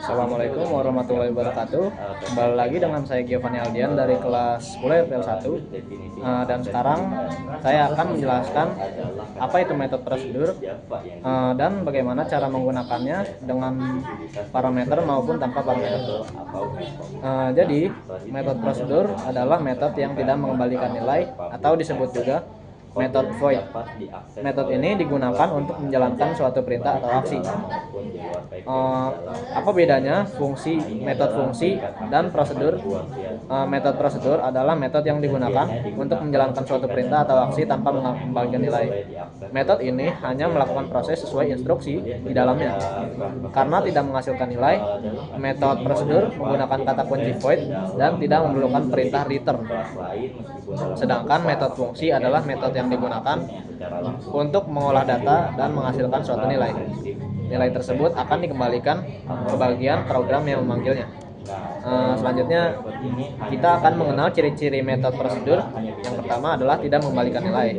Assalamualaikum warahmatullahi wabarakatuh. Kembali lagi dengan saya Giovanni Aldian dari kelas 10 FPL 1. Dan sekarang saya akan menjelaskan apa itu metode prosedur dan bagaimana cara menggunakannya dengan parameter maupun tanpa parameter. Jadi metode prosedur adalah metode yang tidak mengembalikan nilai atau disebut juga metode void. Metode ini digunakan untuk menjalankan suatu perintah atau aksi. Apa bedanya metode fungsi dan prosedur? Metode prosedur adalah metode yang digunakan untuk menjalankan suatu perintah atau aksi tanpa mengembalikan nilai. Metode ini hanya melakukan proses sesuai instruksi di dalamnya. Karena tidak menghasilkan nilai, metode prosedur menggunakan kata kunci void dan tidak memerlukan perintah return. Sedangkan metode fungsi adalah metode yang digunakan untuk mengolah data dan menghasilkan suatu nilai. Nilai tersebut akan dikembalikan ke bagian program yang memanggilnya. Selanjutnya kita akan mengenal ciri-ciri metode prosedur. Yang pertama adalah tidak mengembalikan nilai.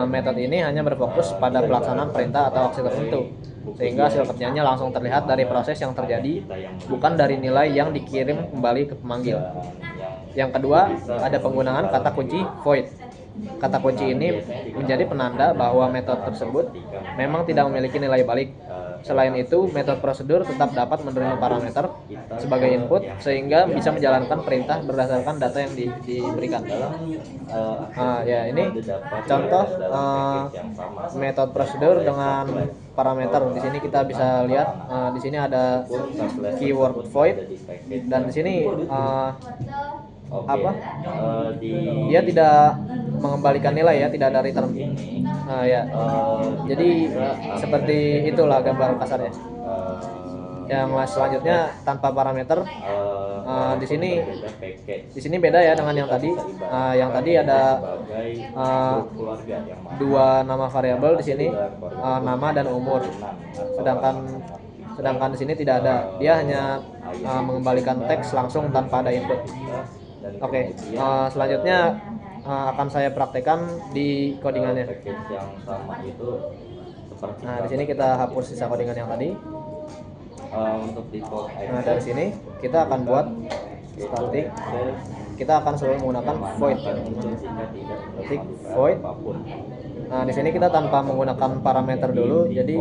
Metode ini hanya berfokus pada pelaksanaan perintah atau aksi tertentu, sehingga hasil kerjanya langsung terlihat dari proses yang terjadi, bukan dari nilai yang dikirim kembali ke pemanggil. Yang kedua, ada penggunaan kata kunci void. Kata kunci ini menjadi penanda bahwa metode tersebut memang tidak memiliki nilai balik. Selain itu, metode prosedur tetap dapat menerima parameter sebagai input sehingga bisa menjalankan perintah berdasarkan data yang diberikan. Ini contoh metode prosedur dengan parameter. Di sini kita bisa lihat di sini ada keyword void dan di sini dia tidak mengembalikan nilai ya, tidak ada return. Jadi seperti itulah gambar kasarnya. Yang selanjutnya tanpa parameter. Di sini beda ya dengan yang tadi. Yang tadi ada dua nama variabel di sini, nama dan umur. Sedangkan di sini tidak ada. Dia hanya mengembalikan teks langsung tanpa ada input. Selanjutnya akan saya praktekkan di codingannya. Di sini kita hapus sisa codingan yang tadi. Dari sini kita akan buat static. Kita akan selalu menggunakan void. Static void. Di sini kita tanpa menggunakan parameter dulu. Jadi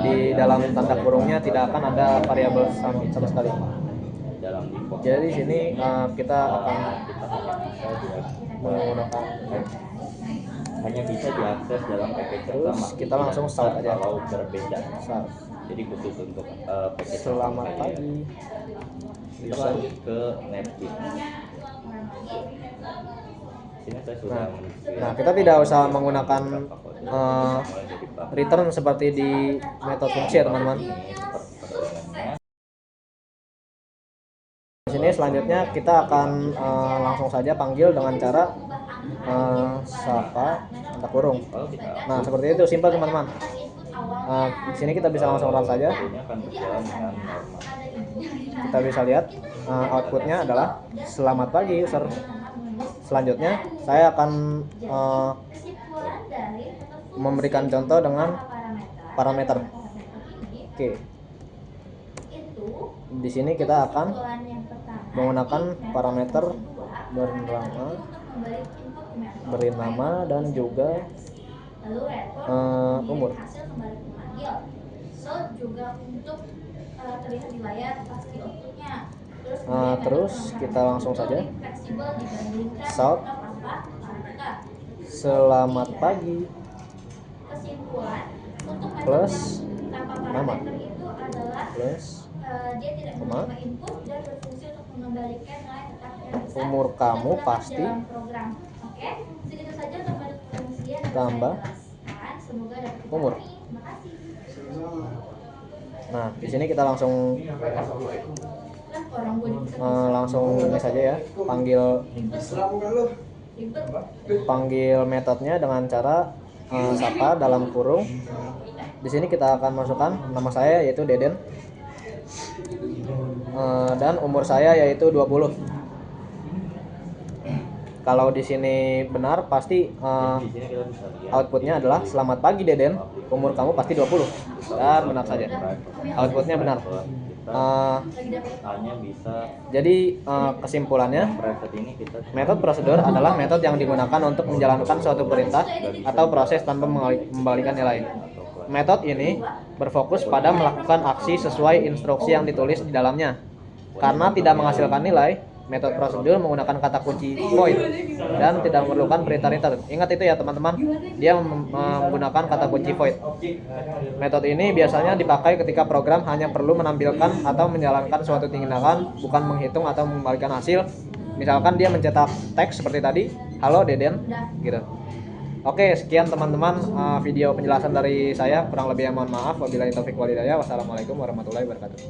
di dalam tanda kurungnya tidak akan ada variabel sama sekali. Jadi di sini kita akan menggunakan hanya bisa diakses dalam package terus kita langsung start aja. Kalau berbeda. Start. Jadi khusus untuk package Selamat pagi. Bisa ke Netflix. Sini saya sudah Nah, kita tidak usah menggunakan return seperti di metode fungsi ya teman-teman. Di sini selanjutnya kita akan langsung saja panggil dengan cara sapa tanda kurung. Nah, seperti itu, simpel teman-teman. Di sini kita bisa langsung run saja. Kita bisa lihat outputnya adalah selamat pagi user. Selanjutnya saya akan memberikan contoh dengan parameter. Di sini kita akan menggunakan parameter beri nama dan juga umur. Terus kita langsung saja shout selamat pagi plus nama plus umur kamu pasti tambah umur. Nah, di sini kita langsung ini saja ya, panggil metodenya dengan cara sapa dalam kurung. Di sini kita akan masukkan nama saya yaitu Deden dan umur saya yaitu 20. Kalau di sini benar pasti Di sini kita bisa lihat outputnya adalah selamat pagi Deden, umur kamu pasti 20. Dan benar saja. Outputnya benar. hanya bisa Jadi kesimpulannya, preset ini kita metode prosedur adalah metode yang digunakan untuk menjalankan suatu perintah atau proses tanpa membalikan nilai. Metode ini berfokus pada melakukan aksi sesuai instruksi yang ditulis di dalamnya. Karena tidak menghasilkan nilai, metode prosedur menggunakan kata kunci void dan tidak memerlukan perintah return. Ingat itu ya teman-teman, dia menggunakan kata kunci void. Metode ini biasanya dipakai ketika program hanya perlu menampilkan atau menjalankan suatu tindakan, bukan menghitung atau mengembalikan hasil. Misalkan dia mencetak teks seperti tadi, halo Deden, gitu. Oke, sekian teman-teman video penjelasan dari saya. Kurang lebihnya mohon maaf. Wabillahi taufik walhidayah. Wassalamualaikum warahmatullahi wabarakatuh.